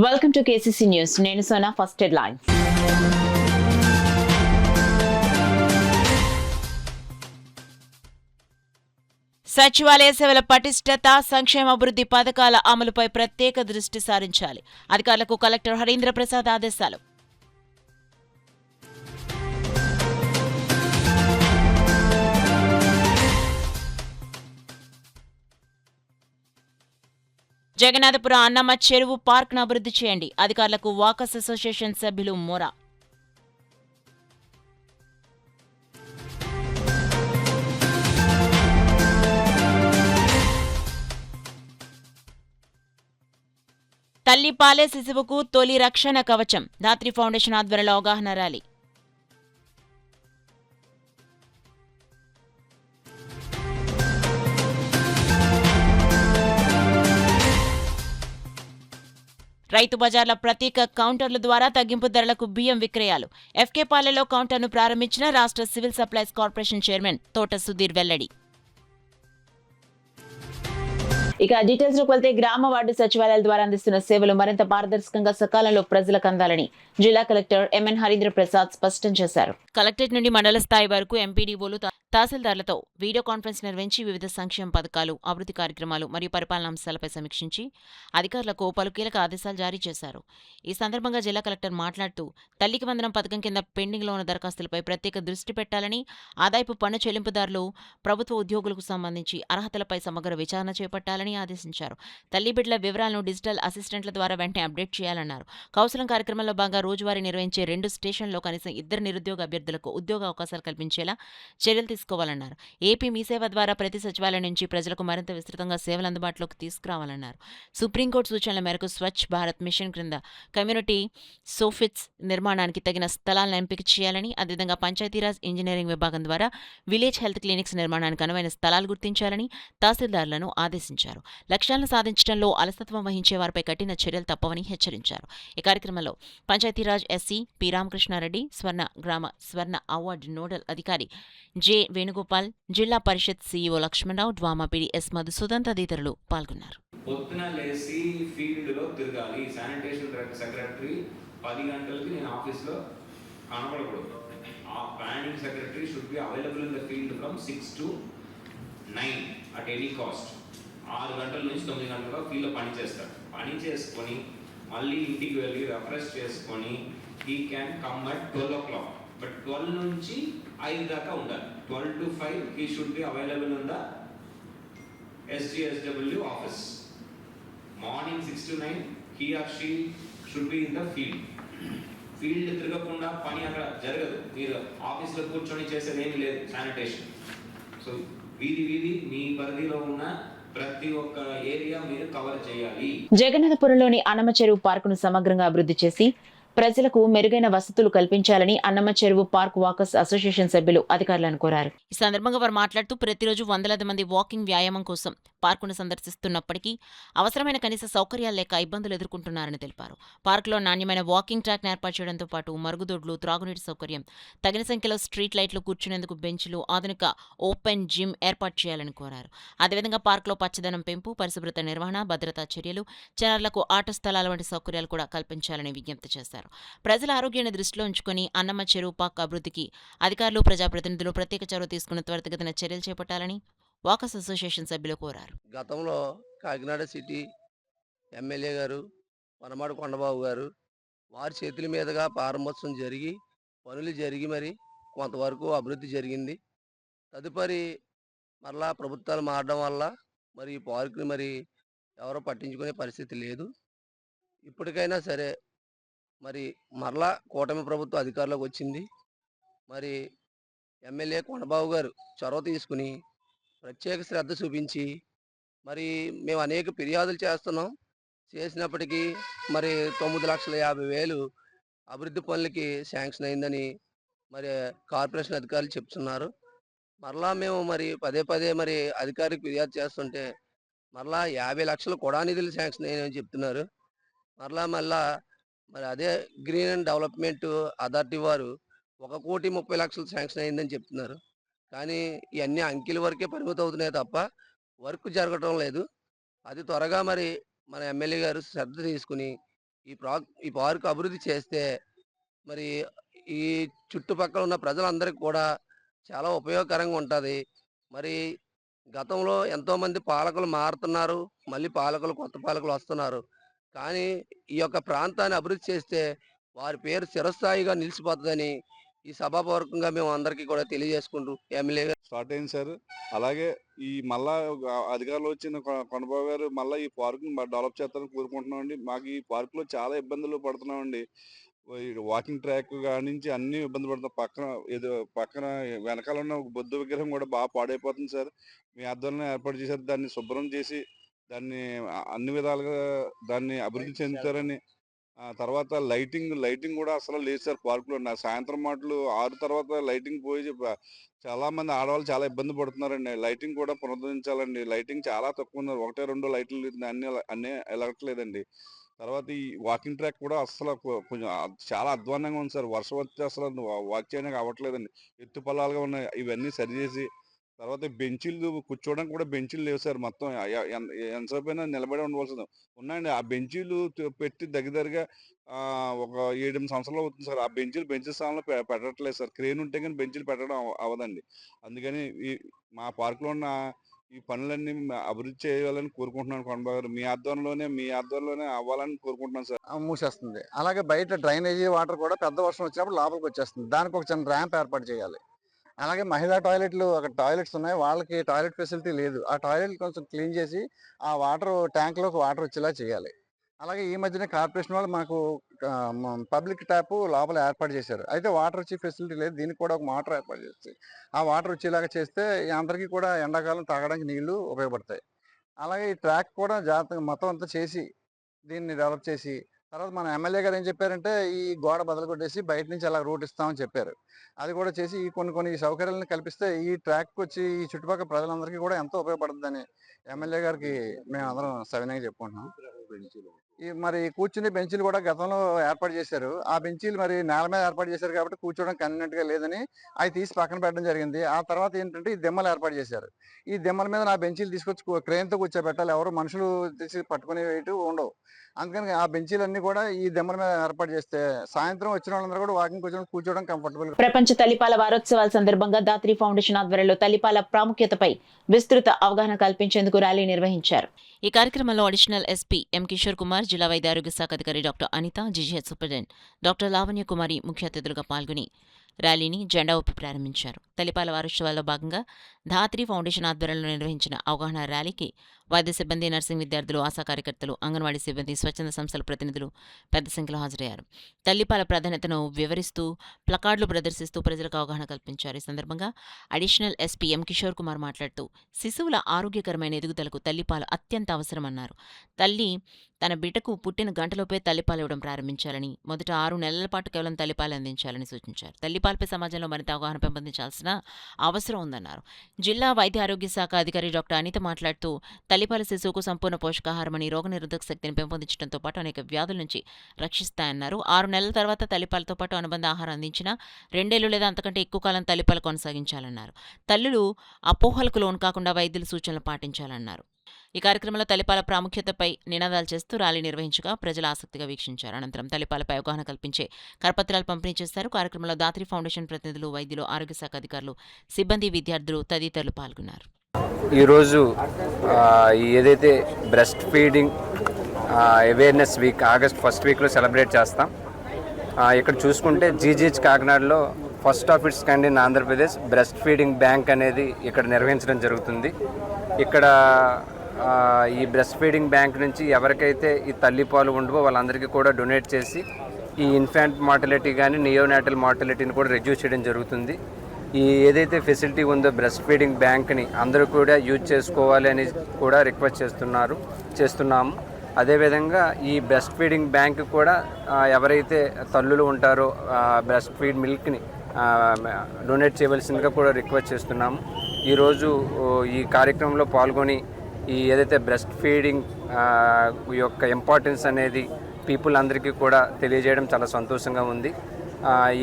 Welcome to KCC news. నేను Sona. First headlines. సచివాలయ సేవల పటిష్టత, సంక్షేమాభివృద్ధి పథకాల అమలుపై ప్రత్యేక దృష్టి సారించాలి. అధికారులకు కలెక్టర్ హరీంద్ర ప్రసాద్ ఆదేశాలు. జగన్నాథపురం అన్నమ్మ చెరువు పార్క్ను అభివృద్ధి చేయండి. అధికారులకు వాకర్స్ అసోసియేషన్ సభ్యులు మోరా. తల్లిపాలే శిశువుకు తొలి రక్షణ కవచం. ధాత్రి ఫౌండేషన్ ఆధ్వర్యంలో అవగాహన ర్యాలీ. రైతు బజార్ల ప్రత్యేక కౌంటర్ల ద్వారా తగ్గింపు ధరలకు బియ్యం విక్రయాలు. ఎఫ్కేపాలెలో కౌంటర్ను ప్రారంభించిన రాష్ట్ర సివిల్ సప్లైస్ కార్పొరేషన్ చైర్మన్ తోట సుధీర్ వెల్లడి. ఇక డీటెయిల్స్ లోకి వెళ్తే గ్రామ వార్డు సచివాలయాల ద్వారా అందిస్తున్న సేవలు మరింత పారదర్శకంగా సకాలంలో ప్రజలకు అందాలని జిల్లా కలెక్టర్ ఎంఎన్ హరీంద్ర ప్రసాద్ స్పష్టం చేశారు. కలెక్టరేట్ నుండి మండల స్థాయి వరకు ఎంపీడీఓలు, తహసీల్దార్లతో వీడియో కాన్ఫరెన్స్ నిర్వహించి వివిధ సంక్షేమ పథకాలు, అభివృద్ధి కార్యక్రమాలు మరియు పరిపాలనా అంశాలపై సమీక్షించి అధికారులకు పలు కీలక ఆదేశాలు జారీ చేశారు. ఈ సందర్భంగా జిల్లా కలెక్టర్ మాట్లాడుతూ తల్లికి వందనం పథకం కింద పెండింగ్లో ఉన్న దరఖాస్తులపై ప్రత్యేక దృష్టి పెట్టాలని, ఆదాయపు పన్ను చెల్లింపుదారులు, ప్రభుత్వ ఉద్యోగులకు సంబంధించి అర్హతలపై సమగ్ర విచారణ చేపట్టాలని ఆదేశించారు. తల్లి బిడ్డల వివరాలను డిజిటల్ అసిస్టెంట్ల ద్వారా వెంటనే అప్డేట్ చేయాలన్నారు. కౌన్సిలింగ్ కార్యక్రమంలో భాగంగా రోజువారీ నిర్వహించే 2 స్టేషన్లలో కనీసం 2 నిరుద్యోగ అభ్యర్థులకు ఉద్యోగ అవకాశాలు కల్పించేలా చర్యలు తీసుకోవాలన్నారు. ఏపీ మీ సేవ ద్వారా ప్రతి సచివాలయం నుంచి ప్రజలకు మరింత విస్తృతంగా సేవలు అందుబాటులోకి తీసుకురావాలన్నారు. సుప్రీంకోర్టు సూచనల మేరకు స్వచ్ఛ భారత్ మిషన్ క్రింద కమ్యూనిటీ సోఫిట్స్ నిర్మాణానికి తగిన స్థలాలను ఎంపిక చేయాలని, అదేవిధంగా పంచాయతీరాజ్ ఇంజనీరింగ్ విభాగం ద్వారా విలేజ్ హెల్త్ క్లినిక్స్ నిర్మాణానికి అనువైన స్థలాలు గుర్తించాలని తహసీల్దార్లను ఆదేశించారు. లక్ష్యాలను సాధించడంలో అలసత్వం వహించే వారిపై కఠిన చర్యలు తప్పవని హెచ్చరించారు. ఈ కార్యక్రమంలో పంచాయతీరాజ్ ఎస్సీ పి రామకృష్ణారెడ్డి, స్వర్ణ గ్రామ స్వర్ణ అవార్డు నోడల్ అధికారి జె వేణుగోపాల్, జిల్లా పరిషత్ సీఈఓ లక్ష్మణరావు, డ్వామా పిడి ఎస్ మధుసూదన్ తదితరులు పాల్గొన్నారు. పొద్దున లేసి ఫీల్డ్లో తిరగాలి. శానిటేషన్ సెక్రటరీ 10 గంటలకి నేను ఆఫీస్లో కనపడకూడదు. ఆ planning secretary should be available in the field from 6 to 9 at any cost. 6 గంటల నుంచి 9 గంటల ఫీల్డ్లో పని చేస్తాడు. పని చేసుకొని మళ్ళీ ఇంటికి వెళ్ళి రిఫ్రెష్ చేసుకొని he can come at 12 o'clock. But 12 నుంచి 5 దాకా ఉండాలి. 12 to 5 he should be available in the SGSW office. Morning 6 to 9 he or she should be in the field. Field తిరగకుండా పని అక్కడ జరగదు. మీరు ఆఫీస్లో కూర్చొని చేసేది ఏమి లేదు శానిటేషన్. సో వీధి వీధి మీ పరిధిలో ఉన్న ప్రతి ఒక్క ఏరియా మీరు కవర్ చేయాలి. జగన్నాథపురంలోని అన్నమ్మ చెరువు పార్కును సమగ్రంగా అభివృద్ధి చేసి ప్రజలకు మెరుగైన వసతులు కల్పించాలని అన్నమ్మ చెరువు పార్క్ వాకర్స్ అసోసియేషన్ సభ్యులు అధికారులను కోరారు. ఈ సందర్భంగా వారు మాట్లాడుతూ ప్రతిరోజు వందలాది మంది వాకింగ్ వ్యాయామం కోసం పార్కును సందర్శిస్తున్నప్పటికీ అవసరమైన కనీస సౌకర్యాలు లేక ఇబ్బందులు ఎదుర్కొంటున్నారని తెలిపారు. పార్కులో నాణ్యమైన వాకింగ్ ట్రాక్ను ఏర్పాటు చేయడంతో పాటు మరుగుదొడ్లు, త్రాగునీటి సౌకర్యం, తగిన సంఖ్యలో స్ట్రీట్ లైట్లు, కూర్చునేందుకు బెంచ్లు, ఆధునిక ఓపెన్ జిమ్ ఏర్పాటు చేయాలని కోరారు. అదేవిధంగా పార్కులో పచ్చదనం పెంపు, పరిశుభ్రత నిర్వహణ, భద్రతా చర్యలు, జనాలకు ఆట స్థలాల వంటి సౌకర్యాలు కూడా కల్పించాలని విజ్ఞప్తి చేశారు. ప్రజల ఆరోగ్యాన్ని దృష్టిలో ఉంచుకుని అన్నమ్మ చెరువు పార్క్ అభివృద్ధికి అధికారులు, ప్రజాప్రతినిధులు ప్రత్యేక చొరవ తీసుకుని త్వరితగతిన చర్యలు చేపట్టాలని వాకర్స్ అసోసియేషన్ సభ్యులు కోరారు. గతంలో కాకినాడ సిటీ ఎమ్మెల్యే గారు వనమాడి కొండబాబు గారు వారి చేతుల మీదుగా ప్రారంభోత్సవం జరిగి పనులు జరిగి మరి కొంతవరకు అభివృద్ధి జరిగింది. తదుపరి మరలా ప్రభుత్వాలు మారడం వల్ల మరి ఈ పార్కుని మరి ఎవరో పట్టించుకునే పరిస్థితి లేదు. ఇప్పటికైనా సరే మరి మరలా కూటమి ప్రభుత్వం అధికారంలోకి వచ్చింది. మరి ఎమ్మెల్యే కొండబాబు గారు చొరవ తీసుకుని ప్రత్యేక శ్రద్ధ చూపించి మరి మేము అనేక ఫిర్యాదులు చేస్తున్నాం. చేసినప్పటికీ మరి 9,50,000 అభివృద్ధి పనులకి శాంక్షన్ అయిందని మరి కార్పొరేషన్ అధికారులు చెప్తున్నారు. మరలా మేము మరి పదే పదే మరి అధికారికి ఫిర్యాదు చేస్తుంటే మరలా 50 లక్షలు కూడా నిధులు శాంక్షన్ అయ్యాయని చెప్తున్నారు. మరలా మరి అదే గ్రీన్ అండ్ డెవలప్మెంట్ అథారిటీ వారు 1,30,00,000 శాంక్షన్ అయిందని చెప్తున్నారు. కానీ ఇవన్నీ అంకెల వరకే పరిమితం అవుతున్నాయి తప్ప వర్క్ జరగటం లేదు. అది త్వరగా మరి మన ఎమ్మెల్యే గారు శ్రద్ధ తీసుకుని ఈ పార్క్ అభివృద్ధి చేస్తే మరి ఈ చుట్టుపక్కల ఉన్న ప్రజలందరికీ కూడా చాలా ఉపయోగకరంగా ఉంటుంది. మరి గతంలో ఎంతోమంది పాలకులు మారుతున్నారు. మళ్ళీ కొత్త పాలకులు వస్తున్నారు. కానీ ఈ యొక్క ప్రాంతాన్ని అభివృద్ధి చేస్తే వారి పేరు చిరస్థాయిగా నిలిచిపోతుందని ఈ సభాపూర్వకంగా మేము అందరికీ కూడా తెలియజేసుకుంటూ ఎమ్మెల్యే స్టార్ట్ అయింది సార్. అలాగే ఈ మళ్ళా అధికారులు వచ్చిన కొండబాబు గారు మళ్ళీ ఈ పార్క్ని డెవలప్ చేస్తారని కోరుకుంటున్నామండి. మాకు ఈ పార్కులో చాలా ఇబ్బందులు పడుతున్నామండి. వాకింగ్ ట్రాక్ నుంచి అన్ని ఇబ్బంది పడుతున్నాం. పక్కన వెనకాల ఉన్న ఒక బుద్ధ విగ్రహం కూడా బాగా పాడైపోతుంది సార్. మీ ఆధ్వర్యంలో ఏర్పాటు చేశారు. దాన్ని శుభ్రం చేసి దాన్ని అన్ని విధాలుగా దాన్ని అభివృద్ధి చెందుతారని. తర్వాత లైటింగ్ కూడా అసలు లేదు సార్ పార్కులో. సాయంత్రం మాటలు 6 తర్వాత లైటింగ్ పోయి చాలా మంది ఆడవాళ్ళు చాలా ఇబ్బంది పడుతున్నారండి. లైటింగ్ కూడా పునరుద్ధరించాలండి. లైటింగ్ చాలా తక్కువ ఉన్నారు. 1-2 లైట్లు అన్నీ వెళ్ళట్లేదండి. తర్వాత ఈ వాకింగ్ ట్రాక్ కూడా అస్సలు కొంచెం చాలా అధ్వాన్నంగా ఉంది సార్. వర్షం వస్తే అసలు వాక్ చేయడానికి అవ్వట్లేదండి. ఎత్తు పొలాలుగా ఉన్నాయి. ఇవన్నీ సరిచేసి తర్వాత బెంచీలు కూర్చోవడానికి కూడా బెంచీలు లేవు సార్. మొత్తం ఎంతసేపు అయినా నిలబడి ఉండవలసింది ఉన్నాయండి. ఆ బెంచీలు పెట్టి దగ్గరగా ఒక 7-8 సంవత్సరాలు అవుతుంది సార్. ఆ బెంచ్ స్థానంలో పెట్టట్లేదు సార్. క్రేన్ ఉంటే కానీ బెంచీలు పెట్టడం అవ్వదండి. అందుకని మా పార్కులో ఉన్న ఈ పనులన్నీ అభివృద్ధి చేయాలని కోరుకుంటున్నాను కొండబాబు గారు. మీ ఆధ్వర్యంలోనే అవ్వాలని కోరుకుంటున్నాను సార్. మూసేస్తుంది. అలాగే బయట డ్రైనేజీ వాటర్ కూడా పెద్ద వర్షం వచ్చినప్పుడు లోపలికి వచ్చేస్తుంది. దానికి ఒక చిన్న ర్యాంప్ ఏర్పాటు చేయాలి. అలాగే మహిళా టాయిలెట్లు, అక్కడ టాయిలెట్స్ ఉన్నాయి, వాళ్ళకి టాయిలెట్ ఫెసిలిటీ లేదు. ఆ టాయిలెట్ కొంచెం క్లీన్ చేసి ఆ ట్యాంక్లోకి వాటర్ వచ్చేలా చేయాలి. అలాగే ఈ మధ్యనే కార్పొరేషన్ వాళ్ళు మాకు పబ్లిక్ ట్యాప్ లోపల ఏర్పాటు చేశారు. అయితే వాటర్ వచ్చే ఫెసిలిటీ లేదు. దీనికి కూడా ఒక మోటార్ ఏర్పాటు చేసి ఆ వాటర్ వచ్చేలాగా చేస్తే అందరికీ కూడా ఎండాకాలం తాగడానికి నీళ్లు ఉపయోగపడతాయి. అలాగే ఈ ట్రాక్ కూడా జాగ్రత్తగా మొత్తం అంతా చేసి దీన్ని డెవలప్ చేసి తర్వాత మన ఎమ్మెల్యే గారు ఏం చెప్పారంటే ఈ గోడ బదులు కొట్టేసి బయట నుంచి అలా రూట్ ఇస్తామని చెప్పారు. అది కూడా చేసి ఈ కొన్ని సౌకర్యాలను కల్పిస్తే ఈ ట్రాక్ వచ్చి ఈ చుట్టుపక్కల ప్రజలందరికీ కూడా ఎంతో ఉపయోగపడుతుందని ఎమ్మెల్యే గారికి మేము అందరం సవినయంగా చెప్పుకుంటున్నాం. మరి కూర్చునే బెంచీలు కూడా గతంలో ఏర్పాటు చేశారు. ఆ బెంచీలు మరి నేల మీద ఏర్పాటు చేశారు కాబట్టి కూర్చోవడం కన్వీనియంట్ గా లేదని అవి తీసి పక్కన పెట్టడం జరిగింది. ఆ తర్వాత ఏంటంటే ఈ దిమ్మలు ఏర్పాటు చేశారు. ఈ దిమ్మల మీద నా బెంచీలు తీసుకొచ్చి క్రేన్ తో కూర్చోబెట్టాలి. ఎవరు మనుషులు తీసి పట్టుకునే ఉండవు. అందుకని ఆ బెంచీలన్నీ కూడా ఈ దిమ్మల మీద ఏర్పాటు చేస్తే సాయంత్రం వచ్చిన వాళ్ళందరూ కూడా వాకింగ్ కూర్చోవడం కంఫర్టబుల్. ప్రపంచ తల్లిపాల వారోత్సవాల సందర్భంగా దాత్రి ఫౌండేషన్ ఆధ్వర్యంలో తల్లిపాల ప్రాముఖ్యతపై విస్తృత అవగాహన కల్పించేందుకు ర్యాలీ నిర్వహించారు. ఈ కార్యక్రమంలో additional SP M Kishore Kumar, జిల్లా వైద్య ఆరోగ్య శాఖ అధికారి doctor Anitha, GGH superintendent doctor Lavanya Kumari ముఖ్య అతిథులుగా పాల్గొని ర్యాలీని జెండా ఊపి ప్రారంభించారు. తల్లిపాల వారోత్సవాల్లో భాగంగా ధాత్రి ఫౌండేషన్ ఆధ్వర్యంలో నిర్వహించిన అవగాహన ర్యాలీకి వైద్య సిబ్బంది, నర్సింగ్ విద్యార్థులు, ఆశా కార్యకర్తలు, అంగన్వాడీ సిబ్బంది, స్వచ్ఛంద సంస్థల ప్రతినిధులు పెద్ద సంఖ్యలో హాజరయ్యారు. తల్లిపాల ప్రాధాన్యతను వివరిస్తూ ప్లకార్డులు ప్రదర్శిస్తూ ప్రజలకు అవగాహన కల్పించారు. ఈ సందర్భంగా additional SP M Kishore Kumar మాట్లాడుతూ శిశువుల ఆరోగ్యకరమైన ఎదుగుదలకు తల్లిపాలు అత్యంత అవసరమన్నారు. తల్లి తన బిడ్డకు పుట్టిన గంటలోపే తల్లిపాలు ఇవ్వడం ప్రారంభించాలని, మొదట 6 నెలల పాటు కేవలం తల్లిపాలు అందించాలని సూచించారు. తల్లిపాలపై సమాజంలో మరింత అవగాహన పెంపొందించాల్సిన అవసరం ఉందన్నారు. జిల్లా వైద్య ఆరోగ్య శాఖ అధికారి డాక్టర్ అనిత మాట్లాడుతూ తల్లిపాల శిశువుకు సంపూర్ణ పోషకాహారమని, రోగనిరోధక శక్తిని పెంపొందించడంతో పాటు అనేక వ్యాధుల నుంచి రక్షిస్తాయన్నారు. 6 నెలల తర్వాత తల్లిపాలతో పాటు అనుబంధ ఆహారం అందించిన 2 ఏళ్లు లేదా అంతకంటే ఎక్కువ కాలం తల్లిపాలు కొనసాగించాలన్నారు. తల్లులు అపోహలకు లోను కాకుండా వైద్యుల సూచనలు పాటించాలన్నారు. ఈ కార్యక్రమంలో తల్లిపాల ప్రాముఖ్యతపై నినాదాలు చేస్తూ ర్యాలీ నిర్వహించగా ప్రజలు ఆసక్తిగా వీక్షించారు. అనంతరం తల్లిపాలపై అవగాహన కల్పించే కరపత్రాలు పంపిణీ చేశారు. కార్యక్రమంలో దాత్రి ఫౌండేషన్ ప్రతినిధులు, వైద్యులు, ఆరోగ్య శాఖ అధికారులు, సిబ్బంది, విద్యార్థులు తదితరులు పాల్గొన్నారు. ఈరోజు ఏదైతే breast feeding awareness week August 1st వీక్లో సెలబ్రేట్ చేస్తాం. ఇక్కడ చూసుకుంటే జీజీహెచ్ కాకినాడలో first of its kind in Andhra Pradesh breast feeding bank అనేది ఇక్కడ నిర్వహించడం జరుగుతుంది. ఇక్కడ ఈ బ్రెస్ట్ ఫీడింగ్ బ్యాంక్ నుంచి ఎవరికైతే ఈ తల్లిపాలు ఉండవో వాళ్ళందరికీ కూడా డొనేట్ చేసి ఈ ఇన్ఫాంట్ మార్టిలిటీ కానీ నియోనాటల్ మార్టిలిటీని కూడా రెడ్యూస్ చేయడం జరుగుతుంది. ఈ ఏదైతే ఫెసిలిటీ ఉందో బ్రెస్ట్ ఫీడింగ్ బ్యాంక్ని అందరూ కూడా యూజ్ చేసుకోవాలి అని కూడా రిక్వెస్ట్ చేస్తున్నాము. అదేవిధంగా ఈ బ్రెస్ట్ ఫీడింగ్ బ్యాంక్ కూడా ఎవరైతే తల్లులు ఉంటారో బ్రెస్ట్ ఫీడ్ మిల్క్ని డొనేట్ చేయవలసిందిగా కూడా రిక్వెస్ట్ చేస్తున్నాము. ఈరోజు ఈ కార్యక్రమంలో పాల్గొని ఈ ఏదైతే బ్రెస్ట్ ఫీడింగ్ యొక్క ఇంపార్టెన్స్ అనేది పీపుల్ అందరికీ కూడా తెలియజేయడం చాలా సంతోషంగా ఉంది.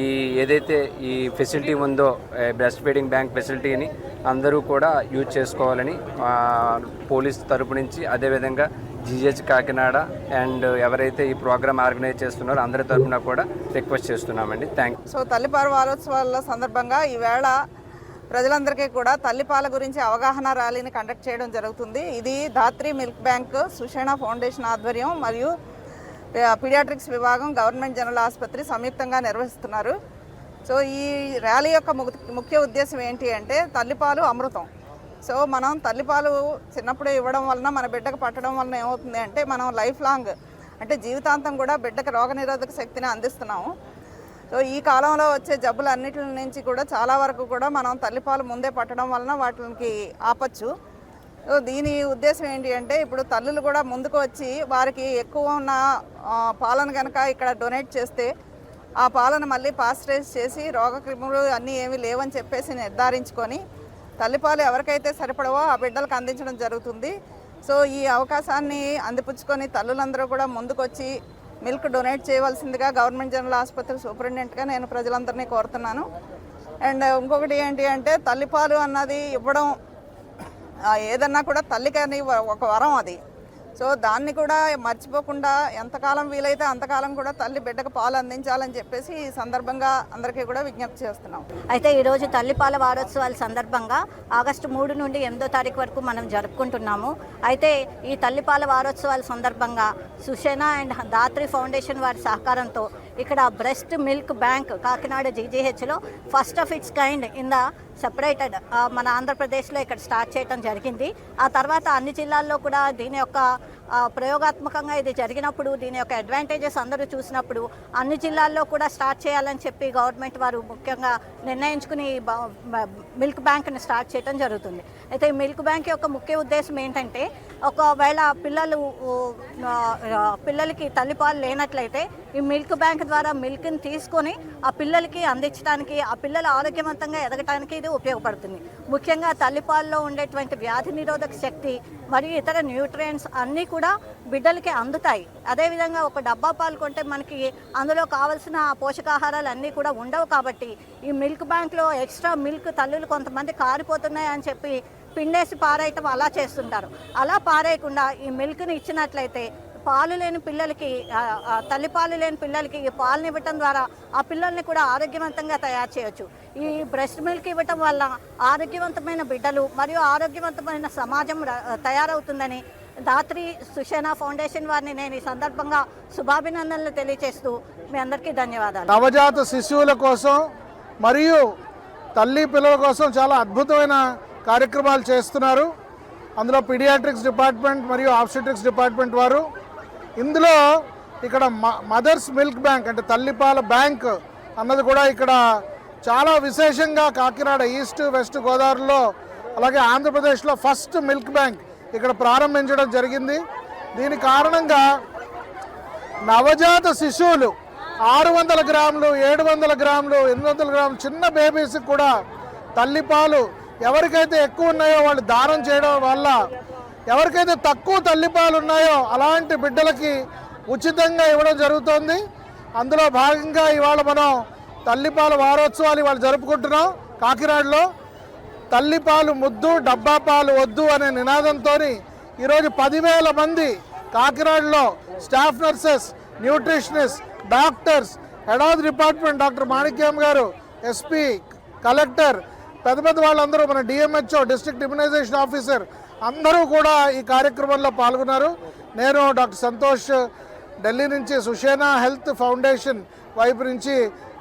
ఈ ఏదైతే ఈ ఫెసిలిటీ ఉందో బ్రెస్ట్ ఫీడింగ్ బ్యాంక్ ఫెసిలిటీని అందరూ కూడా యూజ్ చేసుకోవాలని పోలీస్ తరపు నుంచి, అదేవిధంగా జీజీహెచ్ కాకినాడ అండ్ ఎవరైతే ఈ ప్రోగ్రామ్ ఆర్గనైజ్ చేస్తున్నారో అందరి తరఫున కూడా రిక్వెస్ట్ చేస్తున్నామండి. Thank you. సో తల్లిపాల వారోత్సవాల సందర్భంగా ఈవేళ ప్రజలందరికీ కూడా తల్లిపాల గురించి అవగాహన ర్యాలీని కండక్ట్ చేయడం జరుగుతుంది. ఇది ధాత్రి మిల్క్ బ్యాంక్, సుషేణ ఫౌండేషన్ ఆధ్వర్యం మరియు పీడియాట్రిక్స్ విభాగం, గవర్నమెంట్ జనరల్ ఆసుపత్రి సంయుక్తంగా నిర్వహిస్తున్నారు. సో ఈ ర్యాలీ యొక్క ముఖ్య ఉద్దేశం ఏంటి అంటే తల్లిపాలు అమృతం. సో మనం తల్లిపాలు చిన్నప్పుడే ఇవ్వడం వలన మన బిడ్డకు పట్టడం వలన ఏమవుతుంది అంటే మనం లైఫ్ లాంగ్ అంటే జీవితాంతం కూడా బిడ్డకు రోగనిరోధక శక్తిని అందిస్తున్నాము. సో ఈ కాలంలో వచ్చే జబ్బులన్నిటి నుంచి కూడా చాలా వరకు కూడా మనం తల్లిపాలు ముందే పట్టడం వలన వాటికి ఆపచ్చు. సో దీని ఉద్దేశం ఏంటి అంటే ఇప్పుడు తల్లులు కూడా ముందుకు వచ్చి వారికి ఎక్కువ ఉన్న పాలను కనుక ఇక్కడ డొనేట్ చేస్తే ఆ పాలను మళ్ళీ పాస్టరైజ్ చేసి రోగక్రిములు అన్నీ ఏమీ లేవని చెప్పేసి నిర్ధారించుకొని తల్లిపాలు ఎవరికైతే సరిపడవో ఆ బిడ్డలకు అందించడం జరుగుతుంది. సో ఈ అవకాశాన్ని అందిపుచ్చుకొని తల్లులందరూ కూడా ముందుకొచ్చి మిల్క్ డొనేట్ చేయవలసిందిగా గవర్నమెంట్ జనరల్ ఆసుపత్రి సూపరింటెండెంట్గా నేను ప్రజలందరినీ కోరుతున్నాను. అండ్ ఇంకొకటి ఏంటి అంటే తల్లిపాలు అన్నది ఇవ్వడం ఏదన్నా కూడా తల్లికని ఒక వరం అది. సో దాన్ని కూడా మర్చిపోకుండా ఎంతకాలం వీలైతే అంతకాలం కూడా తల్లి బిడ్డకు పాలు అందించాలని చెప్పేసి ఈ సందర్భంగా అందరికీ కూడా విజ్ఞప్తి చేస్తున్నాం. అయితే ఈరోజు తల్లిపాల వారోత్సవాల సందర్భంగా ఆగస్టు 3 నుండి 8వ తారీఖు వరకు మనం జరుపుకుంటున్నాము. అయితే ఈ తల్లిపాల వారోత్సవాల సందర్భంగా సుషేణ అండ్ ధాత్రి ఫౌండేషన్ వారి సహకారంతో ఇక్కడ బ్రెస్ట్ మిల్క్ బ్యాంక్ కాకినాడ జీజీహెచ్లో first of its kind in the separated మన ఆంధ్రప్రదేశ్లో ఇక్కడ స్టార్ట్ చేయడం జరిగింది. ఆ తర్వాత అన్ని జిల్లాల్లో కూడా దీని యొక్క ప్రయోగాత్మకంగా ఇది జరిగినప్పుడు దీని యొక్క అడ్వాంటేజెస్ అందరూ చూసినప్పుడు అన్ని జిల్లాల్లో కూడా స్టార్ట్ చేయాలని చెప్పి గవర్నమెంట్ వారు ముఖ్యంగా నిర్ణయించుకుని మిల్క్ బ్యాంక్ని స్టార్ట్ చేయడం జరుగుతుంది. అయితే ఈ మిల్క్ బ్యాంక్ యొక్క ముఖ్య ఉద్దేశం ఏంటంటే ఒకవేళ పిల్లలకి తల్లిపాలు లేనట్లయితే ఈ మిల్క్ బ్యాంక్ ద్వారా మిల్క్ని తీసుకొని ఆ పిల్లలకి అందించడానికి, ఆ పిల్లలు ఆరోగ్యవంతంగా ఎదగటానికి ఇది ఉపయోగపడుతుంది. ముఖ్యంగా తల్లిపాలలో ఉండేటువంటి వ్యాధి నిరోధక శక్తి మరియు ఇతర న్యూట్రియంట్స్ అన్నీ కూడా బిడ్డలకి అందుతాయి. అదేవిధంగా ఒక డబ్బా పాలు కొంటే మనకి అందులో కావాల్సిన పోషకాహారాలు అన్నీ కూడా ఉండవు. కాబట్టి ఈ మిల్క్ బ్యాంక్లో ఎక్స్ట్రా మిల్క్ తల్లులు కొంతమంది కారిపోతున్నాయి అని చెప్పి పిండేసి పారేయటం అలా చేస్తుంటారు. అలా పారేయకుండా ఈ మిల్క్ని ఇచ్చినట్లయితే పాలు లేని పిల్లలకి, తల్లిపాలు లేని పిల్లలకి ఈ పాలను ఇవ్వటం ద్వారా ఆ పిల్లల్ని కూడా ఆరోగ్యవంతంగా తయారు చేయొచ్చు. ఈ బ్రెస్ట్ మిల్క్ ఇవ్వటం వల్ల ఆరోగ్యవంతమైన బిడ్డలు మరియు ఆరోగ్యవంతమైన సమాజం తయారవుతుందని ధాత్రి సుషేణ ఫౌండేషన్ వారిని నేను ఈ సందర్భంగా శుభాభినందనలు తెలియజేస్తూ మీ అందరికీ ధన్యవాదాలు. నవజాత శిశువుల కోసం మరియు తల్లి పిల్లల కోసం చాలా అద్భుతమైన కార్యక్రమాలు చేస్తున్నారు. అందులో పీడియాట్రిక్స్ డిపార్ట్మెంట్ మరియు ఆబ్స్టెట్రిక్స్ డిపార్ట్మెంట్ వారు ఇందులో ఇక్కడ మదర్స్ మిల్క్ బ్యాంక్ అంటే తల్లిపాల బ్యాంక్ అన్నది కూడా ఇక్కడ చాలా విశేషంగా కాకినాడ ఈస్ట్ వెస్ట్ గోదావరిలో అలాగే ఆంధ్రప్రదేశ్లో ఫస్ట్ మిల్క్ బ్యాంక్ ఇక్కడ ప్రారంభించడం జరిగింది. దీని కారణంగా నవజాత శిశువులు 600 గ్రాములు 700 గ్రాములు 800 గ్రాములు చిన్న బేబీస్కి కూడా తల్లిపాలు ఎవరికైతే ఎక్కువ ఉన్నాయో వాళ్ళు దానం చేయడం వల్ల ఎవరికైతే తక్కువ తల్లిపాలు ఉన్నాయో అలాంటి బిడ్డలకి ఉచితంగా ఇవ్వడం జరుగుతుంది. అందులో భాగంగా ఇవాళ మనం తల్లిపాల వారోత్సవాలు ఇవాళ జరుపుకుంటున్నాం. కాకినాడలో తల్లిపాలు ముద్దు డబ్బా పాలు వద్దు అనే నినాదంతో ఈరోజు 10,000 మంది కాకినాడలో staff nurses, nutritionist, doctors, head of the department doctor Manikyam garu, SP, collector, పెద్ద వాళ్ళందరూ, మన డిఎంహెచ్ఓ డిస్ట్రిక్ట్ ఇమ్యునైజేషన్ ఆఫీసర్ అందరూ కూడా ఈ కార్యక్రమంలో పాల్గొన్నారు. నేను డాక్టర్ సంతోష్ ఢిల్లీ నుంచి సుషేణ హెల్త్ ఫౌండేషన్ వైపు నుంచి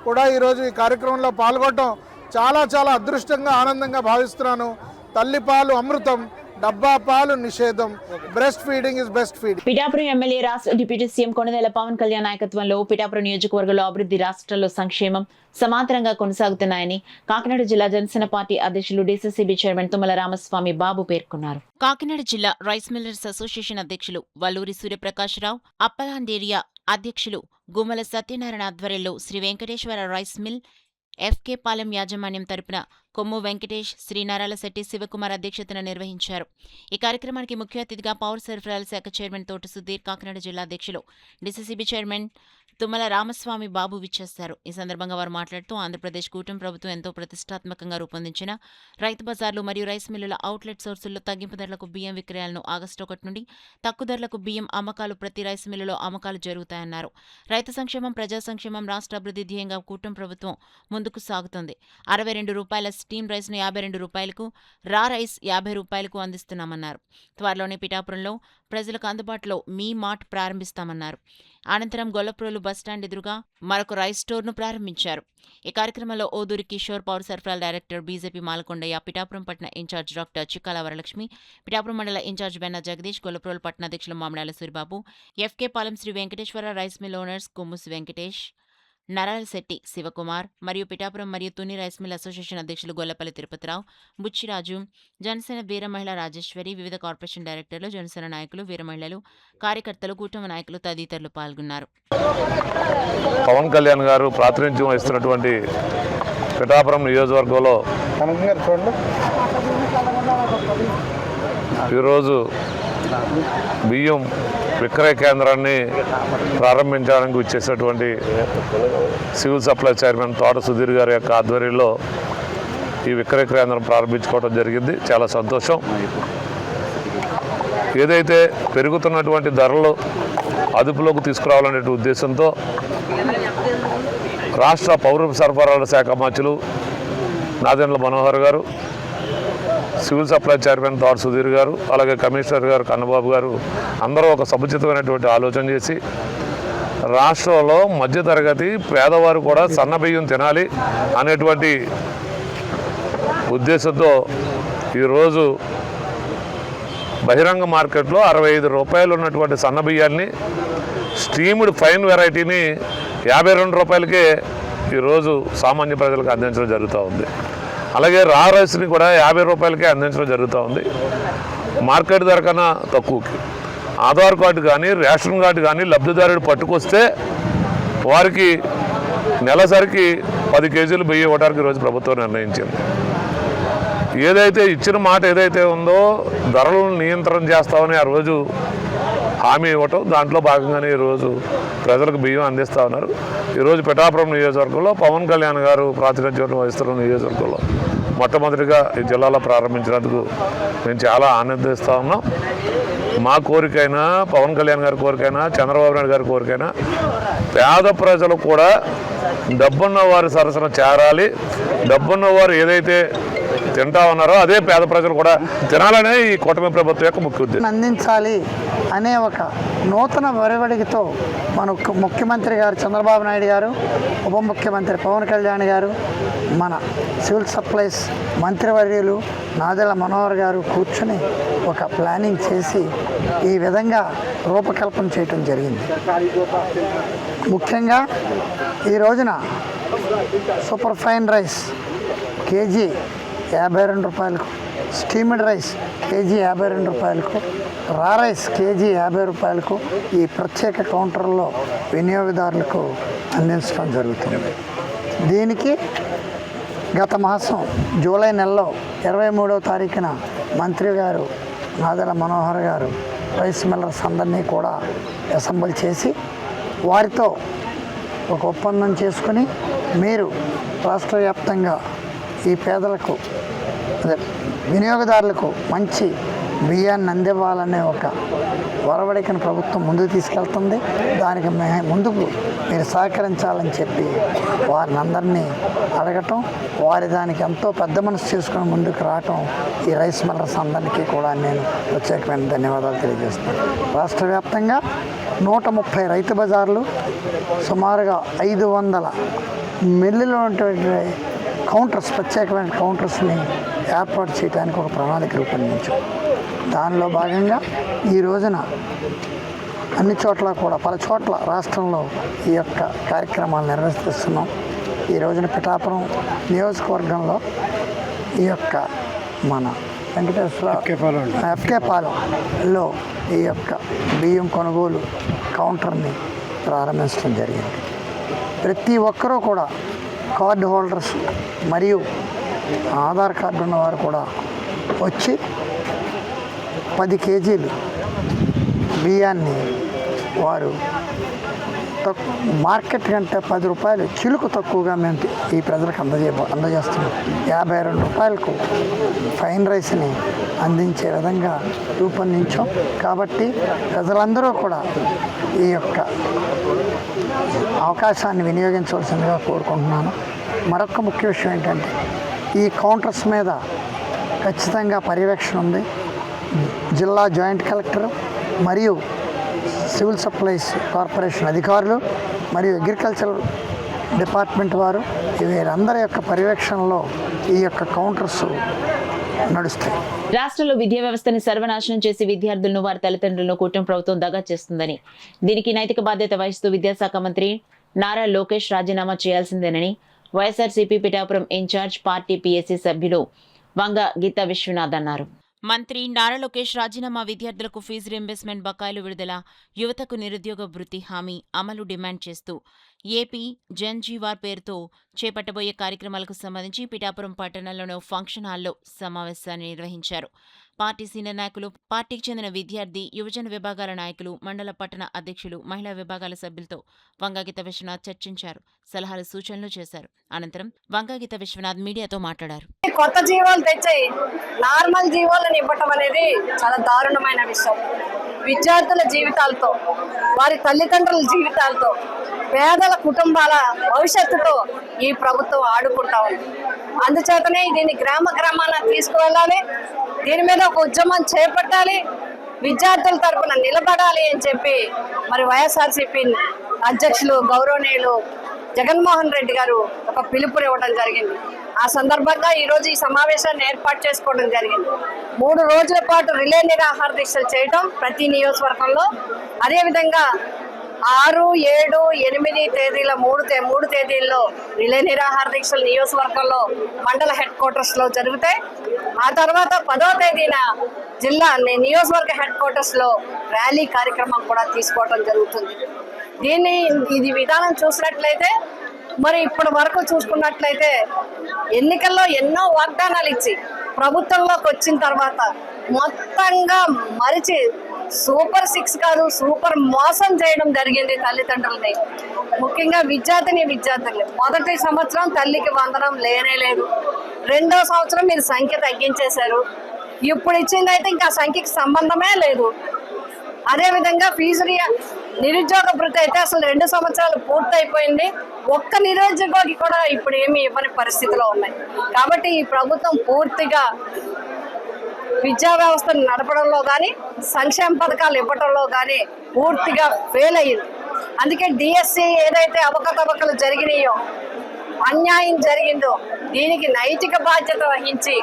కూడా ఈరోజు ఈ కార్యక్రమంలో పాల్గొనడం చాలా అదృష్టంగా ఆనందంగా భావిస్తున్నాను. తల్లిపాలు అమృతం, డబ్బా పాలు నిషేధం. Breast feeding is best feeding. Pithapuram MLA రాష్ట్ర డిప్యూటీ సీఎం కొణిదెల పవన్ కళ్యాణ్ నాయకత్వంలో పిఠాపురం నియోజకవర్గంలో అభివృద్ధి, రాష్ట్రంలో సంక్షేమం సమాంతరంగా కొనసాగుతున్నాయని కాకినాడ జిల్లా జనసేన పార్టీ అధ్యక్షులు డీసీసీబీ చైర్మన్ తుమ్మల రామస్వామి బాబు పేర్కొన్నారు. కాకినాడ జిల్లా రైస్ మిల్లర్స్ అసోసియేషన్ అధ్యక్షులు వల్లూరి సూర్యప్రకాశరావు, అప్పలాండేరియా అధ్యక్షులు గుమ్మల సత్యనారాయణ ఆధ్వర్యంలో Sri Venkateswara rice mill FK Palem యాజమాన్యం తరపున కొమ్ము వెంకటేష్, శ్రీ నరాలశెట్టి శివకుమార్ అధ్యక్షతన నిర్వహించారు. ఈ కార్యక్రమానికి ముఖ్య అతిథిగా పౌర సరఫరాల శాఖ చైర్మన్ తోట సుధీర్, కాకినాడ జిల్లా అధ్యక్షులు డీసీసీబీ చైర్మన్ తుమ్మల రామస్వామి బాబు విచ్చేశారు. ఈ సందర్భంగా వారు మాట్లాడుతూ ఆంధ్రప్రదేశ్ కూటమి ప్రభుత్వం ఎంతో ప్రతిష్టాత్మకంగా రూపొందించిన రైతు బజార్లు మరియు రైస్ మిల్లుల అవుట్లెట్ సోర్సుల్లో తగ్గింపు ధరలకు బియ్యం విక్రయాలను ఆగస్టు 1 నుండి తక్కువ ధరలకు బియ్యం అమ్మకాలు ప్రతి రైస్ మిల్లులో అమ్మకాలు జరుగుతాయన్నారు. రైతు సంక్షేమం, ప్రజా సంక్షేమం, రాష్ట్ర అభివృద్ధి ధ్యేయంగా కూటమి ప్రభుత్వం ముందుకు సాగుతుంది. 62 రూపాయల స్టీమ్ రైస్ను 52 రూపాయలకు, రా రైస్ 50 రూపాయలకు అందిస్తున్నామన్నారు. త్వరలోనే పిఠాపురంలో ప్రజలకు అందుబాటులో మీ మార్ట్ ప్రారంభిస్తామన్నారు. అనంతరం గొల్లప్రోలు బస్టాండ్ ఎదురుగా మరొక రైస్ స్టోర్ను ప్రారంభించారు. ఈ కార్యక్రమంలో ఓదూరి కిషోర్, పౌర సరఫరాల డైరెక్టర్ బీజేపీ మాలకొండయ్య, పిఠాపురం పట్టణ ఇన్ఛార్జ్ డాక్టర్ చిక్కాల వరలక్ష్మి, పిఠాపురం మండల ఇన్ఛార్జ్ బెన్న జగదీష్, గొల్లప్రోలు పట్టణ అధ్యక్షులు Mamidala Suribabu, FK Palem Sri Venkateswara rice mill owners Kommusi Venkatesh, Naralasetti Sivakumar మరియు పిఠాపురం మరియు తుని రైస్ మిల్ అసోసియేషన్ అధ్యక్షులు గొల్లపల్లి తిరుపతిరావు, బుచ్చిరాజు, జనసేన వీర మహిళ రాజేశ్వరి, వివిధ కార్పొరేషన్ డైరెక్టర్లు, జనసేన నాయకులు, వీర మహిళలు, కార్యకర్తలు, కూటమి నాయకులు తదితరులు పాల్గొన్నారు. పవన్ కళ్యాణ్ గారు ప్రాతినిధ్యం వహిస్తున్నటువంటి పిఠాపురం నియోజకవర్గంలో ఈరోజు బియ్యం విక్రయ కేంద్రాన్ని ప్రారంభించడానికి వచ్చేసినటువంటి సివిల్ సప్లై చైర్మన్ తోట సుధీర్ గారి యొక్క ఆధ్వర్యంలో ఈ విక్రయ కేంద్రం ప్రారంభించుకోవడం జరిగింది. చాలా సంతోషం. ఏదైతే పెరుగుతున్నటువంటి ధరలు అదుపులోకి తీసుకురావాలనే ఉద్దేశంతో రాష్ట్ర పౌర సరఫరాల శాఖ మంత్రులు నాదెండ్ల మనోహర్ గారు, సివిల్ సప్లై చైర్మన్ తోట సుధీర్ గారు, అలాగే కమిషనర్ గారు కన్నబాబు గారు అందరూ ఒక సముచితమైనటువంటి ఆలోచన చేసి రాష్ట్రంలో మధ్యతరగతి పేదవారు కూడా సన్న బియ్యం తినాలి అనేటువంటి ఉద్దేశంతో ఈరోజు బహిరంగ మార్కెట్లో 65 రూపాయలు ఉన్నటువంటి సన్న బియ్యాన్ని స్టీమ్డ్ ఫైన్ వెరైటీని 52 రూపాయలకే ఈరోజు సామాన్య ప్రజలకు అందించడం జరుగుతూ ఉంది. అలాగే రా రైస్ని కూడా 50 రూపాయలకే అందించడం జరుగుతూ ఉంది. మార్కెట్ ధర కన్నా తక్కువకి ఆధార్ కార్డు కానీ రేషన్ కార్డు కానీ లబ్ధిదారుడు పట్టుకొస్తే వారికి నెలసరికి 10 కేజీలు బియ్యం ఇవ్వడానికి ఈరోజు ప్రభుత్వం నిర్ణయించింది. ఏదైతే ఇచ్చిన మాట ఏదైతే ఉందో ధరలను నియంత్రణ చేస్తామని ఆ రోజు హామీ ఇవ్వటం, దాంట్లో భాగంగానే ఈరోజు ప్రజలకు బియ్యం అందిస్తూ ఉన్నారు. ఈరోజు పిఠాపురం నియోజకవర్గంలో పవన్ కళ్యాణ్ గారు ప్రాతినిధ్యం వహిస్తున్న నియోజకవర్గంలో మొట్టమొదటిగా ఈ జిల్లాలో ప్రారంభించినందుకు మేము చాలా ఆనందిస్తూ ఉన్నాం. మా కోరికైనా, పవన్ కళ్యాణ్ గారి కోరికైనా, చంద్రబాబు నాయుడు గారి కోరికైనా పేద ప్రజలు కూడా డబ్బున్న వారి సరసన చేరాలి. డబ్బున్న వారు ఏదైతే తింటా ఉన్నారో అదే పేద ప్రజలు కూడా తినాలనే ఈ కూటమి ప్రభుత్వం యొక్క ముఖ్య ఉద్దేశం. అందించాలి అనే ఒక నూతన ఒరవడితో మన ముఖ్యమంత్రి గారు చంద్రబాబు నాయుడు గారు, ఉప ముఖ్యమంత్రి పవన్ కళ్యాణ్ గారు, మన సివిల్ సప్లైస్ మంత్రివర్యులు నాదెళ్ల మనోహర్ గారు కూర్చొని ఒక ప్లానింగ్ చేసి ఈ విధంగా రూపకల్పన చేయటం జరిగింది. ముఖ్యంగా ఈ రోజున సూపర్ ఫైన్ రైస్ కేజీ 52 రూపాయలకు, స్టీమ్డ్ రైస్ కేజీ 52 రూపాయలకు, రా రైస్ కేజీ 50 రూపాయలకు ఈ ప్రత్యేక కౌంటర్లో వినియోగదారులకు అందించడం జరుగుతుంది. దీనికి గత మాసం జూలై నెలలో 23వ తారీఖున మంత్రి గారు నాదెళ్ల మనోహర్ గారు రైస్ మిల్లర్స్ అందరినీ కూడా అసెంబ్లీ చేసి వారితో ఒక ఒప్పందం చేసుకుని మీరు రాష్ట్ర వ్యాప్తంగా ఈ పేదలకు వినియోగదారులకు మంచి బియ్యాన్ని అందివ్వాలనే ఒక ఒరవడికను ప్రభుత్వం ముందుకు తీసుకెళ్తుంది. దానికి ముందుకు మీరు సహకరించాలని చెప్పి వారిని అందరినీ అడగటం, వారి దానికి ఎంతో పెద్ద మనసు చేసుకుని ముందుకు రావటం ఈ రైస్ మిల్లర్స్ అందరికీ కూడా నేను ప్రత్యేకమైన ధన్యవాదాలు తెలియజేస్తున్నాను. రాష్ట్ర వ్యాప్తంగా 130 రైతు బజార్లు, సుమారుగా 500 మిల్లులో ఉన్నటువంటి కౌంటర్స్, ప్రత్యేకమైన కౌంటర్స్ని ఏర్పాటు చేయడానికి ఒక ప్రణాళిక రూపొందించాం. దానిలో భాగంగా ఈ రోజున అన్ని చోట్ల కూడా పలు చోట్ల రాష్ట్రంలో ఈ యొక్క కార్యక్రమాలు నిర్వహిస్తున్నాం. ఈ రోజున పిఠాపురం నియోజకవర్గంలో ఈ యొక్క మన వెంకటేశ్వర ఎఫ్కే పాలెంలో ఈ యొక్క బియ్యం కొనుగోలు కౌంటర్ని ప్రారంభించడం జరిగింది. ప్రతి ఒక్కరూ కూడా కార్డు హోల్డర్స్ మరియు ఆధార్ కార్డు ఉన్నవారు కూడా వచ్చి 10 కేజీలు బియ్యాన్ని వారు మార్కెట్ కంటే 10 రూపాయలు చిలుకు తక్కువగా మేము ఈ ప్రజలకు అందజేస్తున్నాం. 52 రూపాయలకు ఫైన్ రైస్ని అందించే విధంగా రూపొందించాం. కాబట్టి ప్రజలందరూ కూడా ఈ యొక్క అవకాశాన్ని వినియోగించవలసిందిగా కోరుకుంటున్నాను. మరొక ముఖ్య విషయం ఏంటంటే ఈ కౌంటర్స్ మీద ఖచ్చితంగా పర్యవేక్షణ ఉంది. జిల్లా జాయింట్ కలెక్టర్ మరియు సివిల్ సప్లైస్ కార్పొరేషన్ అధికారులు మరియు అగ్రికల్చర్ డిపార్ట్మెంట్ వారు వీరందరి యొక్క పర్యవేక్షణలో ఈ యొక్క కౌంటర్స్ నడుస్తాయి. రాష్ట్రంలో విద్యా వ్యవస్థని సర్వనాశనం చేసి విద్యార్థులను వారి తల్లిదండ్రులను కూటమి ప్రభుత్వం దగా చేస్తుందని, దీనికి నైతిక బాధ్యత వహిస్తూ విద్యాశాఖ మంత్రి నారా లోకేష్ రాజీనామా చేయాల్సిందేనని YSRCP Pithapuram in-charge party PSC సభ్యులు వంగ గీతా విశ్వనాథ్ అన్నారు. మంత్రి నారా లోకేష్ రాజీనామా, విద్యార్థులకు ఫీజు రీయింబర్స్మెంట్ బకాయిలు విడుదల, యువతకు నిరుద్యోగ వృత్తి హామీ అమలు డిమాండ్ చేస్తూ ఏపీ జన్ జీవార్ పేరుతో చేపట్టబోయే కార్యక్రమాలకు సంబంధించి పిఠాపురం పట్టణంలోని ఫంక్షన్ హాల్లో సమావేశాన్ని నిర్వహించారు. పార్టీ సీనియర్ నాయకులు, పార్టీకి చెందిన విద్యార్థి, యువజన విభాగాల నాయకులు, మండల పట్టణ అధ్యక్షులు, మహిళా విభాగాల సభ్యులతో వంగగీత విశ్వనాథ్ చర్చించారు, సలహాలు సూచనలు చేశారు. అనంతరం వంగగీత విశ్వనాథ్ మీడియాతో మాట్లాడారు. కొత్త జీవాలు తెచ్చి నార్మల్ జీవాలను ఇవ్వటం అనేది చాలా దారుణమైన విషయం. విద్యార్థుల జీవితాలతో, వారి తల్లిదండ్రుల జీవితాలతో, పేదల కుటుంబాల భవిష్యత్తుతో ఈ ప్రభుత్వం ఆడుకుంటా ఉంది. అందుచేతనే దీన్ని గ్రామ గ్రామాన తీసుకువెళ్ళాలి, దీని మీద ఒక ఉద్యమం చేపట్టాలి, విద్యార్థుల తరఫున నిలబడాలి అని చెప్పి మరి వైఎస్ఆర్సీపీ అధ్యక్షులు గౌరవనీయులు జగన్మోహన్ రెడ్డి గారు ఒక పిలుపునివ్వడం జరిగింది. ఆ సందర్భంగా ఈరోజు ఈ సమావేశాన్ని ఏర్పాటు చేసుకోవడం జరిగింది. 3 రోజుల పాటు రిలే నిరాహార దీక్షలు చేయడం ప్రతి నియోజకవర్గంలో, అదేవిధంగా 6, 7, 8 తేదీల 3 తేదీల్లో రిలే నిరాహార దీక్షలు నియోజకవర్గంలో మండల హెడ్ క్వార్టర్స్ లో జరుగుతాయి. ఆ తర్వాత 10వ తేదీన జిల్లా నియోజకవర్గ హెడ్ క్వార్టర్స్ లో ర్యాలీ కార్యక్రమం కూడా తీసుకోవడం జరుగుతుంది. ఇది విధానం చూసినట్లయితే, మరి ఇప్పటి వరకు చూసుకున్నట్లయితే ఎన్నికల్లో ఎన్నో వాగ్దానాలు ఇచ్చి ప్రభుత్వంలోకి వచ్చిన తర్వాత మొత్తంగా మరిచి సూపర్ 6 కాదు, సూపర్ మోసం చేయడం జరిగింది తల్లిదండ్రులని, ముఖ్యంగా విద్యార్థుల్ని. మొదటి సంవత్సరం తల్లికి వందనం లేనే లేదు, 2వ సంవత్సరం మీరు సంఖ్య తగ్గించేశారు, ఇప్పుడు ఇచ్చిందైతే ఇంకా సంఖ్యకి సంబంధమే లేదు. అదేవిధంగా నిరుద్యోగ భృతి అయితే అసలు 2 సంవత్సరాలు పూర్తయిపోయింది, ఒక్క నిరుద్యోగి కూడా ఇప్పుడు ఏమి ఇవ్వని పరిస్థితిలో ఉన్నాయి. కాబట్టి ఈ ప్రభుత్వం పూర్తిగా విద్యా వ్యవస్థను నడపడంలో కానీ, సంక్షేమ పథకాలు ఇవ్వడంలో కానీ పూర్తిగా ఫెయిల్ అయ్యింది. అందుకే డిఎస్సి ఏదైతే అవకతవకలు జరిగినాయో, అన్యాయం జరిగిందో, దీనికి నైతిక బాధ్యత వహించి